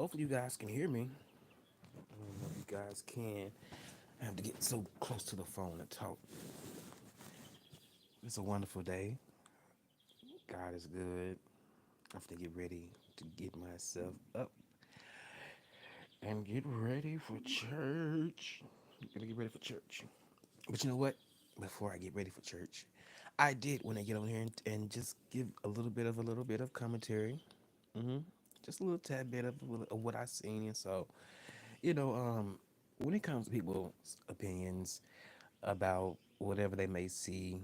Hopefully, you guys can hear me. I don't know if you guys can. I have to get so close to the phone to talk. It's a wonderful day. God is good. I have to get ready to get myself up and get ready for church. Gotta get ready for church. But you know what? Before I get ready for church, I did want to get on here and just give a little bit of commentary. hmm Just a little tad bit of what I seen. And so, you know, when it comes to people's opinions about whatever they may see,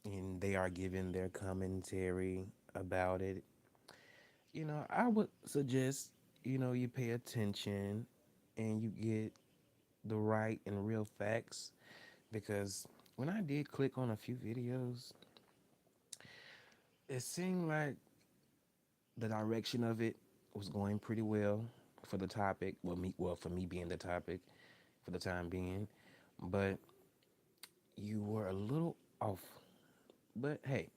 and they are giving their commentary about it, I would suggest, you pay attention and you get the right and real facts because when I did click on a few videos, it seemed like the direction of it was going pretty well for the topic. Well, for me being the topic for the time being, but you were a little off. But hey,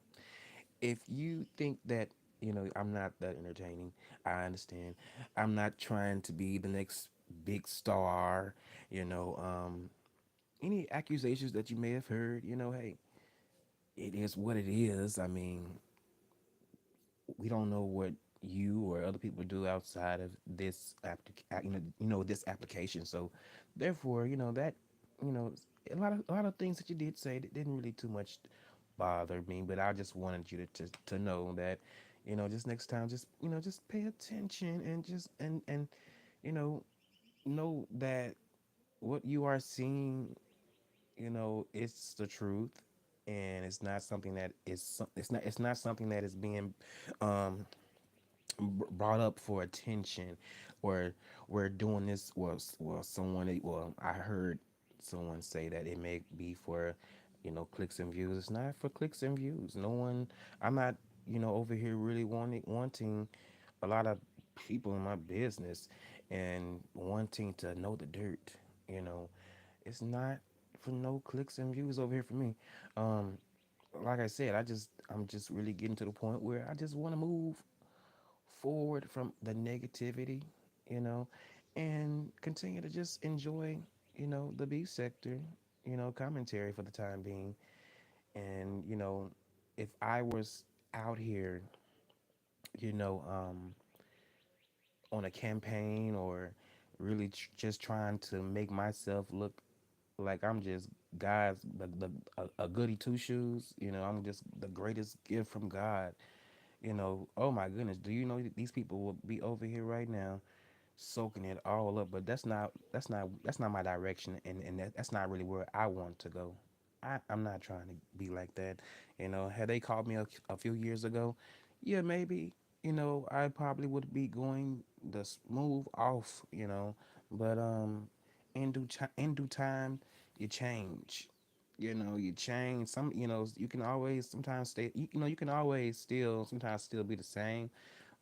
if you think that I'm not that entertaining, I understand. I'm not trying to be the next big star. You know, any accusations that you may have heard, hey, it is what it is. I mean, we don't know what you or other people do outside of this this application. So, therefore, that you know a lot of things that you did say that didn't really too much bother me, but I just wanted you to know that, just next time, just pay attention and just and you know that what you are seeing, it's the truth, and it's not something that it's not something that is being um brought up for attention, or we're doing this. Well, I heard someone say that it may be for clicks and views. It's not for clicks and views. No one. I'm not over here really wanting a lot of people in my business and wanting to know the dirt. you know it's not for no clicks and views over here for me. um like I said, I'm just really getting to the point where I just want to move forward from the negativity, you know, and continue to just enjoy, the B sector, commentary for the time being. And, if I was out here, you know, um, on a campaign, or really just trying to make myself look like I'm just a goody two shoes, I'm just the greatest gift from God. Oh my goodness, do you know that these people will be over here right now soaking it all up? But that's not my direction, and that's not really where I want to go. I'm not trying to be like that. Had they called me a few years ago, yeah, maybe, I probably would be going the smooth off, but in due time, you change. You change. You can always sometimes stay. You can always still sometimes still be the same,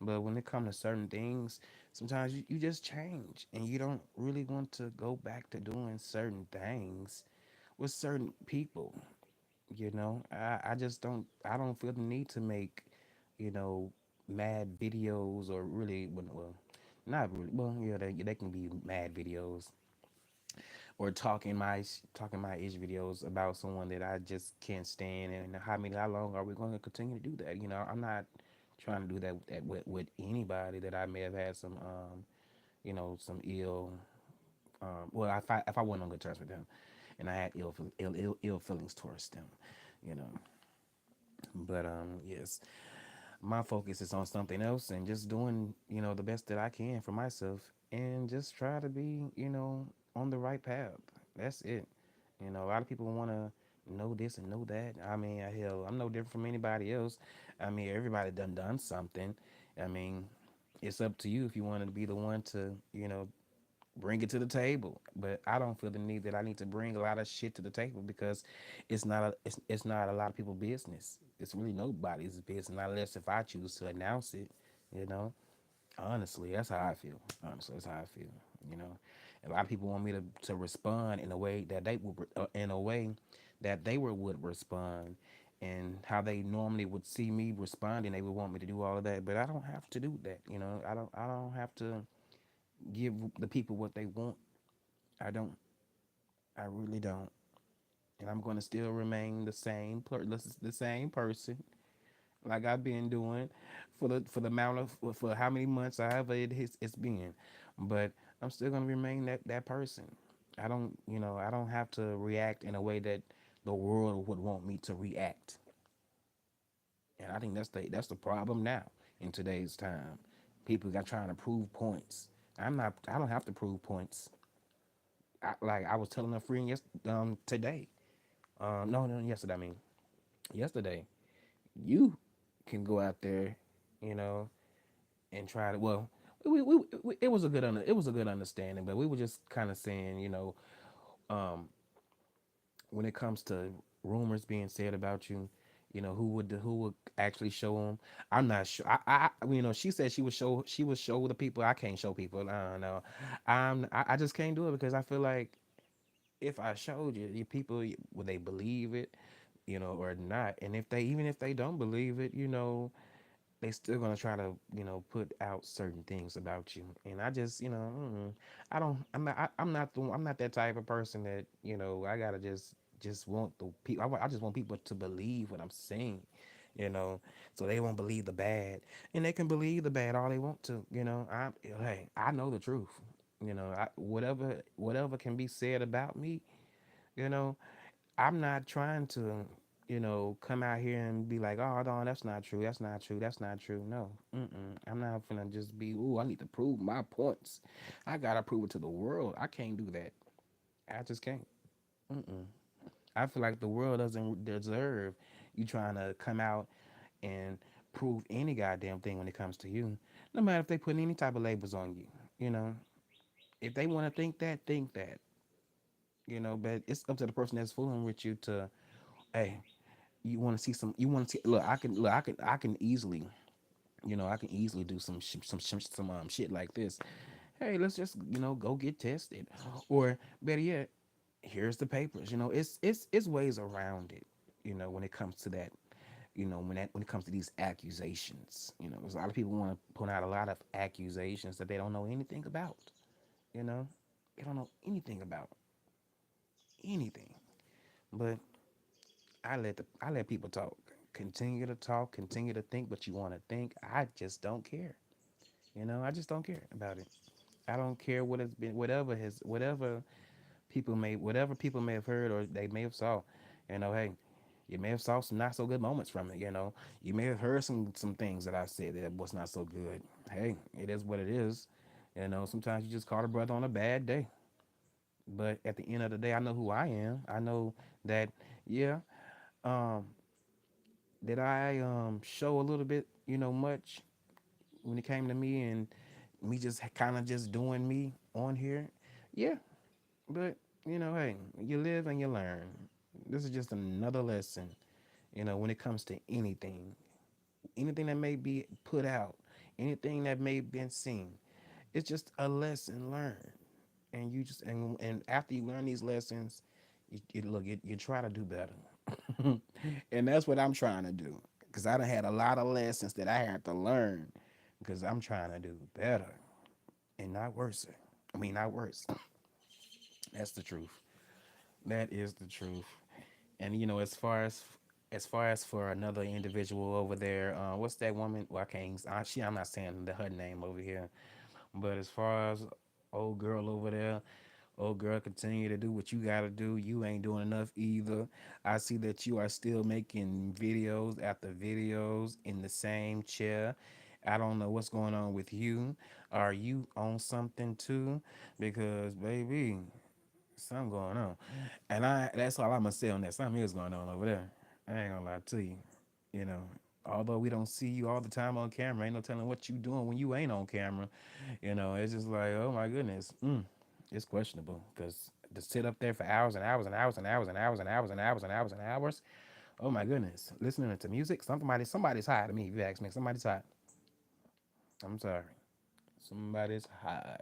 but when it comes to certain things, sometimes you just change, and you don't really want to go back to doing certain things with certain people. I just don't feel the need to make, you know, mad videos, or really, well, not really. Well, yeah, they can be mad videos, or talking my ish videos about someone that I just can't stand. And how long are we going to continue to do that? I'm not trying to do that with anybody that I may have had some ill. Well, if I went on good terms with them, and I had ill feelings towards them, you know. But yes, my focus is on something else, and just doing the best that I can for myself, and just try to be on the right path. That's it. A lot of people want to know this and know that. I mean, hell, I'm no different from anybody else. I mean, everybody done something. I mean, it's up to you if you want to be the one to bring it to the table. But I don't feel the need that I need to bring a lot of shit to the table, because it's not a lot of people's business. It's really nobody's business, not unless if I choose to announce it. You know, honestly, that's how I feel. Honestly, that's how I feel. You know, a lot of people want me to respond in a way that would respond, and how they normally would see me responding. They would want me to do all of that, but I don't have to do that. I don't have to. give the people what they want. I don't. I really don't. And I'm going to still remain the same person like I've been doing for the amount of for how many months however it's been. But I'm still going to remain that person. I don't have to react in a way that the world would want me to react. And I think that's the problem now in today's time. People got trying to prove points. I don't have to prove points. Like I was telling a friend today. No, yesterday. I mean, yesterday. You can go out there, you know, and try to. Well, it was a it was a good understanding, but we were just kind of saying, um, when it comes to rumors being said about you, who would actually show them. I'm not sure. She said she would show the people. I can't show people. I don't know. I just can't do it because I feel like if I showed you, people would they believe it, or not. And even if they don't believe it, they still gonna try to put out certain things about you. And I just I don't I'm not that type of person that I gotta just want the people. I just want people to believe what I'm saying, you know so they won't believe the bad, and they can believe the bad all they want to. I know the truth. Whatever can be said about me, you know I'm not trying to, come out here and be like, oh, no, that's not true. That's not true. That's not true. No, I'm not gonna just be, ooh, I need to prove my points. I gotta prove it to the world. I can't do that. I just can't. Mm-mm. I feel like the world doesn't deserve you trying to come out and prove any goddamn thing when it comes to you. No matter if they put any type of labels on you. You know, if they want to think that, think that. But it's up to the person that's fooling with you to, hey, you want to see some you want to see look I can easily I can easily do some shit like this. Hey, let's just go get tested, or better yet, here's the papers. It's ways around it, when it comes to that. When it comes to these accusations, there's a lot of people want to put out a lot of accusations that they don't know anything about. you know they don't know anything about anything. But I let people talk. Continue to talk, continue to think what you want to think. I just don't care. I just don't care about it. I don't care what it's been, whatever people may have heard or they may have saw. Hey, you may have saw some not so good moments from it. You may have heard some things that I said that was not so good. Hey, it is what it is. Sometimes you just call a brother on a bad day. But at the end of the day, I know who I am. I know that, yeah, um, did I show a little bit, much when it came to me and me just kind of just doing me on here? Yeah, but hey, you live and you learn. This is just another lesson, when it comes to anything that may be put out, anything that may have been seen. It's just a lesson learned, and you just and after you learn these lessons, you try to do better. And that's what I'm trying to do, because I done had a lot of lessons that I had to learn, because I'm trying to do better and not worse. I mean, not worse. That's the truth. That is the truth. And as far as for another individual over there, what's that woman? Well, I can't. I'm not saying her name over here. But as far as old girl over there, old girl, continue to do what you gotta do. You ain't doing enough either. I see that you are still making videos after videos in the same chair. I don't know what's going on with you. Are you on something too? Because baby, something going on. And that's all I'm gonna say on that. Something is going on over there. I ain't gonna lie to you. You know, although we don't see you all the time on camera, ain't no telling what you doing when you ain't on camera. It's just like, oh my goodness, it's questionable because to sit up there for hours and hours and hours and hours and hours and hours and hours and hours and hours. Oh my goodness, listening to music. Somebody's high to me. If you ask me, somebody's high. I'm sorry, somebody's high,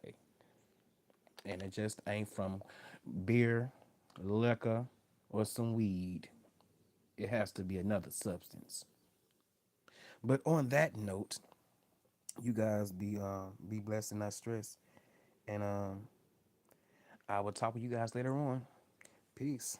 and it just ain't from beer, liquor, or some weed. It has to be another substance. But on that note, you guys be blessed and not stressed. And I will talk with you guys later on. Peace.